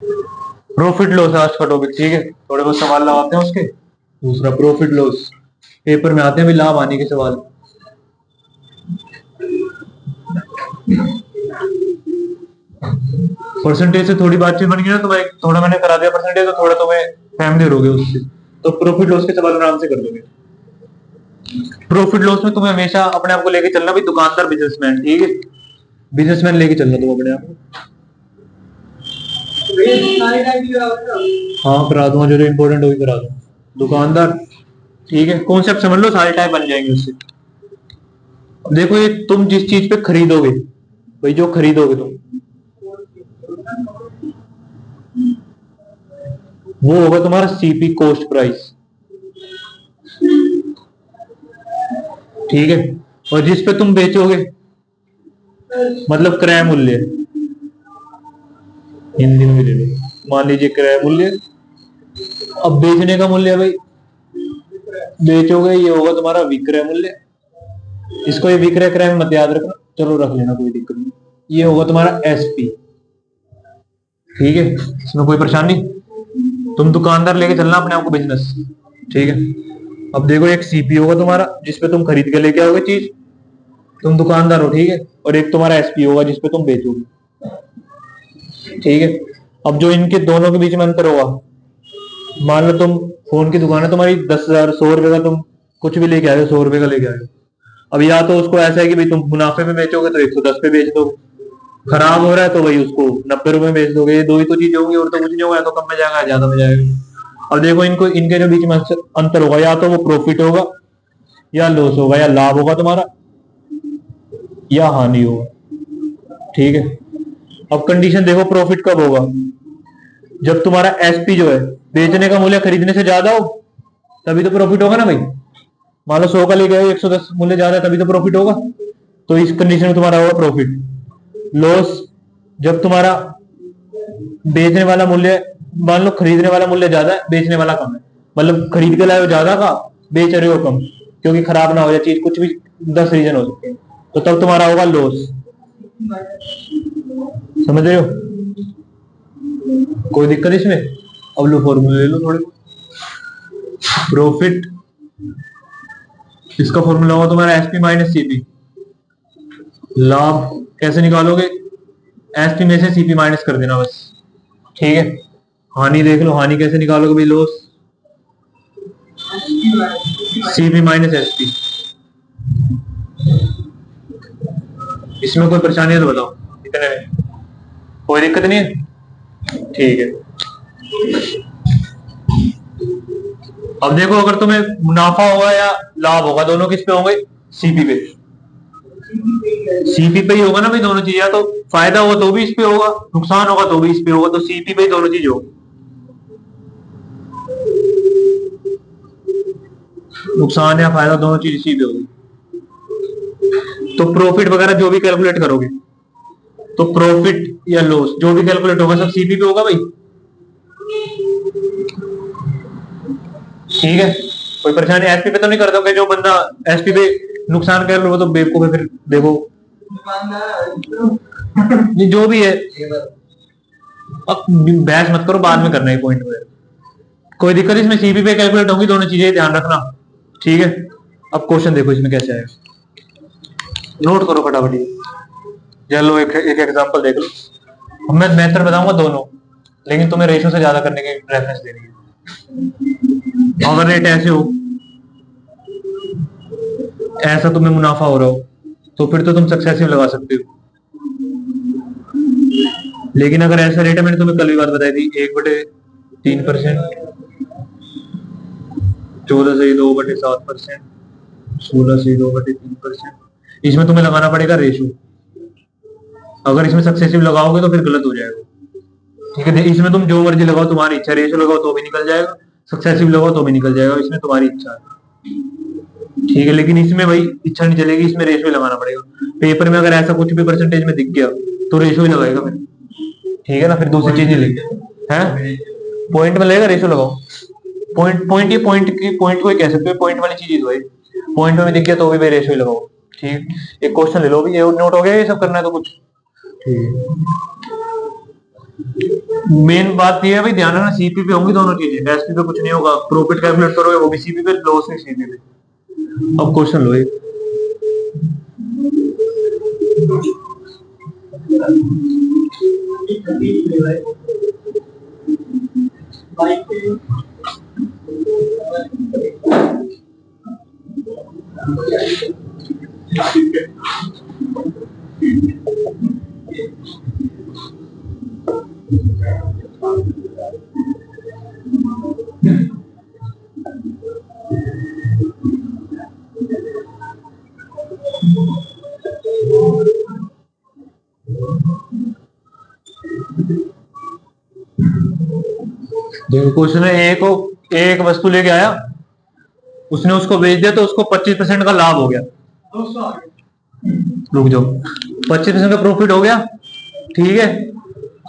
Profit loss आज का topic, ठीक है, थोड़े बहुत सवाल लगाते हैं उसके। दूसरा प्रॉफिट लॉस, पेपर में आते हैं अभी लाभ हानि के सवाल। परसेंटेज से थोड़ी बातचीत बन गई ना, तुम्हें थोड़ा मैंने करा दिया परसेंटेज, तो थोड़ा तुम्हें फैमिलियर हो गए उससे, तो प्रॉफिट लॉस के सवाल आराम से कर दोगे। प्रॉफिट लॉस में तुम्हें हमेशा अपने आप को लेके चलना भी, दुकानदार बिजनेसमैन, ठीक है, बिजनेसमैन लेके चलना तुम अपने आप को। हाँ करा दूंगा, जो जो इम्पोर्टेंट होगी करा दूंगा। दुकानदार, ठीक है, कॉन्सेप्ट समझ लो, सारे टाइप बन जाएंगे उससे। अब देखो ये तुम जिस चीज पे खरीदोगे, भाई जो खरीदोगे तुम, वो होगा तुम्हारा सीपी, कॉस्ट प्राइस, ठीक है। और जिस पे तुम बेचोगे, मतलब क्रय मूल्य, हिंदी में भी ले लो, मान लीजिए क्रय मूल्य। अब बेचने का मूल्य भाई, बेचोगे ये होगा तुम्हारा विक्रय मूल्य। इसको ये विक्रय क्रय में मत याद रखना, चलो रख लेना, कोई दिक्कत नहीं। ये होगा तुम्हारा एसपी, ठीक है, इसमें कोई परेशानी नहीं। तुम दुकानदार लेके चलना अपने आप को बिजनेस, ठीक है। अब देखो एक सीपी होगा तुम्हारा, जिसपे तुम खरीद के लेके आओगे चीज, तुम दुकानदार हो, ठीक है। और एक तुम्हारा एसपी होगा जिसपे तुम बेचोगे, ठीक है। अब जो इनके दोनों के बीच में अंतर होगा, मान लो तुम फोन की दुकान है तुम्हारी, 10,000 100 रुपए का तुम कुछ भी लेके आए हो, 100 रुपए का लेके आए हो। अब या तो उसको ऐसा है कि भाई तुम मुनाफे में बेचोगे तो 110 पे बेच दो, खराब हो रहा है तो भाई उसको 90 रुपए में बेच दोगे। ये दो ही तो चीज होंगी, और तो कुछ नहीं होगा, या तो कम में जाएगा ज्यादा में जाएगा। अब देखो इनको, इनके जो बीच में अंतर होगा, या तो वो प्रॉफिट होगा या लॉस होगा, या लाभ होगा तुम्हारा या हानि होगा, ठीक है। अब कंडीशन देखो प्रॉफिट कब होगा, जब तुम्हारा एसपी जो है, बेचने का मूल्य खरीदने से ज्यादा हो, तभी तो प्रॉफिट होगा ना भाई। मान लो 100 का लेके आए, 110 मूल्य ज्यादा है, तभी तो प्रॉफिट होगा। तो इस कंडीशन में तुम्हारा होगा प्रॉफिट। लॉस, जब तुम्हारा बेचने वाला मूल्य, मान लो खरीदने वाला मूल्य ज्यादा है, बेचने वाला कम है, मतलब खरीद के लाए हो ज्यादा का, बेच रहे हो कम, क्योंकि खराब ना हो जाए चीज, कुछ भी 10 रीजन हो सकते हैं, तो तब तुम्हारा होगा लॉस। समझ रहे हो, कोई दिक्कत इसमें। अब लो फॉर्मूले ले लो थोड़े। प्रॉफिट, इसका फॉर्मूला होगा तुम्हारा एसपी माइनस सीपी। लाभ कैसे निकालोगे, एसपी में से सीपी माइनस कर देना बस, ठीक है। हानि देख लो, हानि कैसे निकालोगे भाई, लॉस सीपी माइनस एसपी। इसमें कोई परेशानी है तो बताओ, इतने में कोई दिक्कत नहीं है, ठीक है। अब देखो अगर तुम्हें मुनाफा होगा या लाभ होगा, दोनों किस पे होंगे, सीपी पे। सीपी पे ही होगा ना भाई दोनों चीज, या तो फायदा होगा तो भी इस पे होगा, नुकसान होगा तो भी इस पे होगा, तो सीपी पे ही दोनों चीज होगी। नुकसान या फायदा दोनों चीज इसी पे होगी। तो प्रॉफिट वगैरह जो भी कैलकुलेट करोगे, तो प्रॉफिट या लॉस जो भी कैलकुलेट होगा सब सीपी पे होगा भाई, ठीक है। कोई परेशानी एसपी पे तो नहीं कर दोगे, जो बंदा एसपी पे नुकसान कर लो वो तो बेवकूफ है, फिर देखो नहीं जो भी है, अब बहस मत करो, बाद में करना है पॉइंट में, कोई दिक्कत। इसमें सीपी पे कैलकुलेट होंगी दोनों चीजें, ध्यान रखना, ठीक है। अब क्वेश्चन देखो इसमें कैसे आएगा, नोट करो फटाफट। चलो एक एग्जांपल देख लो, मैं मेथड बताऊंगा दोनों, लेकिन तुम्हें रेशो से ज्यादा करने की रेफरेंस देनी है। अगर रेट ऐसे हो, ऐसा तुम्हें मुनाफा हो रहा हो, तो फिर तो तुम सक्सेसिव लगा सकते हो। लेकिन अगर ऐसा रेट है, मैंने तुम्हें कल भी बात बताई थी, 1/3%, 14 से 2/7%, 16 से 2/3%, इसमें तुम्हें लगाना पड़ेगा रेशो। अगर इसमें सक्सेसिव लगाओगे तो फिर गलत हो जाएगा, ठीक है। इसमें तुम जो मर्जी लगाओ, तुम्हारी इच्छा, रेशो लगाओ तो भी निकल जाएगा, सक्सेसिव लगाओ तो भी निकल जाएगा, इसमें तुम्हारी इच्छा है, ठीक है। लेकिन इसमें भाई इच्छा नहीं चलेगी, इसमें रेशो ही लगाना पड़ेगा। पेपर में अगर ऐसा कुछ भी परसेंटेज में दिख गया तो रेशो ही लगाएगा फिर, ठीक है ना, फिर दूसरी चीज नहीं लेगी है, पॉइंट में लगेगा, रेशो लगाओ। पॉइंट पॉइंट ये पॉइंट की, पॉइंट को ही कह सकते हो, पॉइंट वाली चीज है, पॉइंट में दिख गया तो भी भाई रेशो ही लगाओ, ठीक। एक क्वेश्चन ले लो भी, ये नोट हो गया, ये सब करना है तो कुछ, ठीक है। मेन बात ये है भाई, ध्यान रखना सीपी पे होंगी दोनों चीजें, एसपी पे कुछ नहीं होगा। प्रॉफिट कैलकुलेट करोगे वो भी सीपी पे, लॉस भी सीपी पे। अब क्वेश्चन लो एक। देखो क्वेश्चन है, एक वस्तु लेके आया, उसने उसको बेच दिया तो उसको 25% का लाभ हो गया। रुक जाओ, 25% का प्रॉफिट हो गया, ठीक है।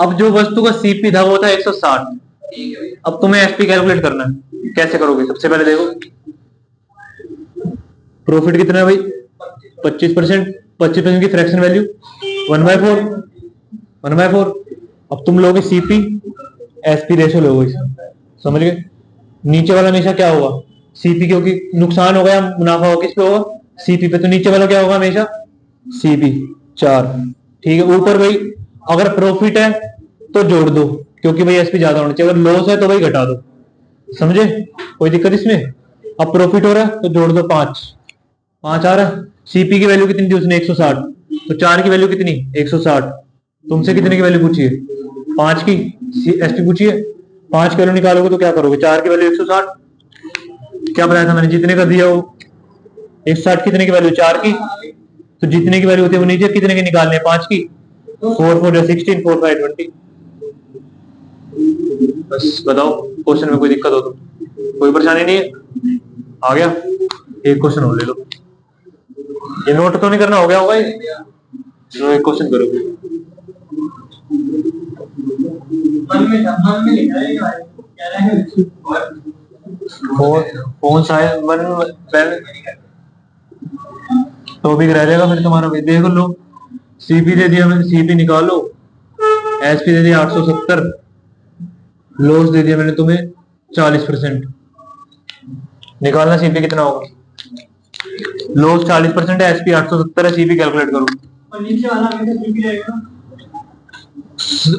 अब जो वस्तु का सीपी था वो था 160। अब तुम्हें एसपी कैलकुलेट करना है, कैसे करोगे? सबसे पहले देखो प्रॉफिट कितना है भाई, 25%। 25% की फ्रैक्शन वैल्यू 1/4, 1/4। अब तुम लोगे सीपी, एसपी रेशो लोगे, समझ गए? नीचे वाला हमेशा क्या होगा, सीपी, क्योंकि नुकसान हो गया मुनाफा हो किस पे होगा, सीपी पे, तो नीचे वाला क्या होगा हमेशा, सीपी 4। ठीक है, ऊपर भाई अगर प्रॉफिट है तो जोड़ दो, क्योंकि भाई एसपी ज्यादा होना चाहिए, अगर लॉस है तो भाई घटा दो, समझे? कोई दिक्कत इसमें? अब प्रॉफिट हो रहा है तो जोड़ दो 5, 5 आ रहा है। सीपी की वैल्यू कितनी थी उसने, 160, तो 4 की वैल्यू कितनी, 160। तुमसे कितने की वैल्यू पूछी है, 5 की। एसपी पूछी है, 5 की वैल्यू निकालोगे तो क्या करोगे, 4 की वैल्यू 160, क्या बताया था मैंने, जितने का दिया वो 160, कितने की वैल्यू 4 की, तो जितने की वैल्यू होती है वो नीचे कितने की निकालने हैं, 5 की। 4 4 16, 4 5 20। बस बताओ, क्वेश्चन में कोई दिक्कत हो तो, कोई परेशानी नहीं है? आ गया? एक क्वेश्चन और ले लो, ये नोट तो नहीं करना, हो गया होगा ये? चलो एक क्वेश्चन करोगे। फोन साइज वन टॉपिक रह जाएगा फिर तुम्हारा भाई, देख लो। सीपी दे दिया मैंने, सीपी निकालो। एसपी दे दिया 870, लॉस दे दिया मैंने तुम्हें 40%। निकालना सीपी कितना होगा, लॉस 40% है, एसपी 870 है, सीपी कैलकुलेट करो। और नीचे वाला सीपी रहेगा,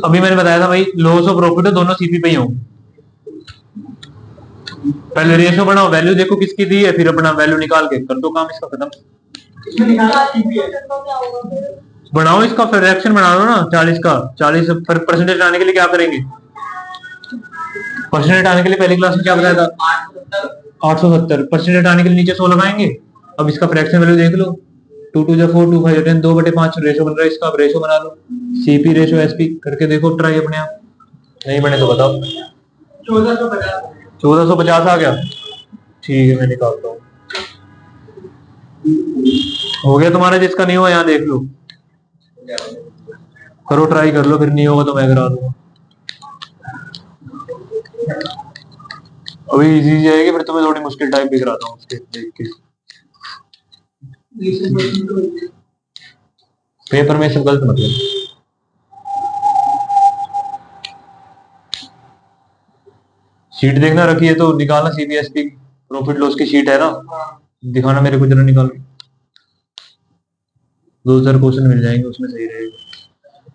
अभी मैंने बताया था भाई, लॉस और प्रॉफिट है दोनों सीपी पे ही होंगे। पहले रेशो बनाओ, वैल्यू देखो किसकी दी है, फिर अपना वैल्यू निकाल के कर दो काम, इसका खत्म। बनाओ इसका फ्रैक्शन बना दो ना, 40 का 40 परसेंटेज आने के लिए क्या करेंगे, परसेंटेज आने के लिए पहली क्लास में क्या बताया था, 870। परसेंटेज आने के लिए नीचे 100 लगाएंगे। अब इसका फ्रैक्शन वैल्यू देख लो, 2 2 4 2 5 10, 2/5 रेशो बन रहा है इसका। अब रेशो बना लो, सीपी रेशो एसपी करके देखो ट्राई अपने आप, नहीं बने तो बताओ। 1450 आ गया, ठीक है मैं निकालता हूँ। हो गया तुम्हारा, जिसका नहीं हुआ यहाँ देख लो, करो ट्राई कर लो, फिर नहीं होगा तो मैं करा दूंगा। अभी इजी जाएगी, फिर तुम्हें थोड़ी मुश्किल टाइप भी कराता हूँ उसके देख के। पेपर में सब गलत मतलब, शीट देखना रखी है तो निकालना, सीबीएस की प्रॉफिट लॉस की शीट है ना, दिखाना मेरे को जरा निकाल। 2000 क्वेश्चन मिल जाएंगे उसमें, सही रहेगा।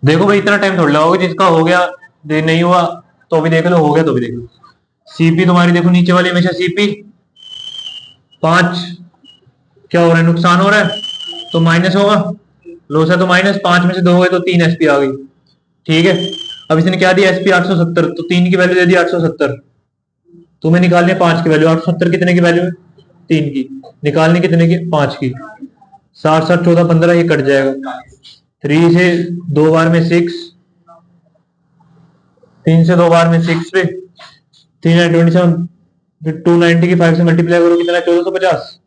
देखो भाई इतना टाइम थोड़ा लगाओगे, जिसका हो गया दे नहीं हुआ तो भी देख लो, हो गया तो भी देख लो। सीपी तुम्हारी देखो नीचे वाली हमेशा सीपी 5, क्या हो रहा है, नुकसान हो रहा है तो माइनस होगा, लॉस है तो माइनस, 5 में से 2 हो गए तो 3 एसपी आ गई, ठीक है। अब इसने क्या दिया, एसपी 870, तो 3 की वैल्यू दे दी 870। तुम्हें निकालनी है 5 की वैल्यू, 870 कितने की वैल्यू है, 3 की, निकालनी कितने की, 5 की। 7 7 14 15, ये कट जाएगा, 3 से 2 बार में 6, 3 से 2 बार में 6 पे 3 है 27, फिर 290 की 5 से मल्टीप्लाई करो, कितना 1450,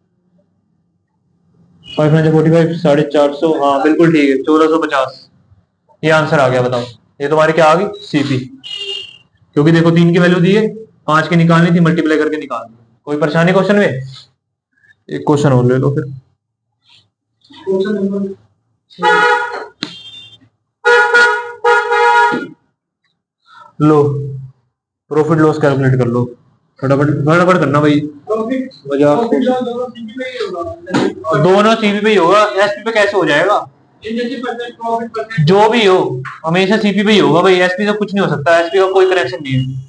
5 9 45, 450, हाँ बिल्कुल ठीक है 1450, ये आंसर आ गया। बताओ ये तुम्हारी क्या आ गई, सीपी, क्योंकि देखो 3 की वैल्यू दी है, 5 की निकालनी थी, मल्टीप्लाई करके निकाल दी। कोई परेशानी क्वेश्चन में? एक क्वेश्चन और ले लो फिर। लो प्रॉफिट लॉस कैलकुलेट कर लो, फटाफट फटाफट करना भाई। मजाक दोनों सीपी पे ही होगा, एसपी पे कैसे हो जाएगा? जो भी हो हमेशा सीपी पे ही होगा भाई, एसपी से कुछ नहीं हो सकता, एसपी का कोई कनेक्शन नहीं है।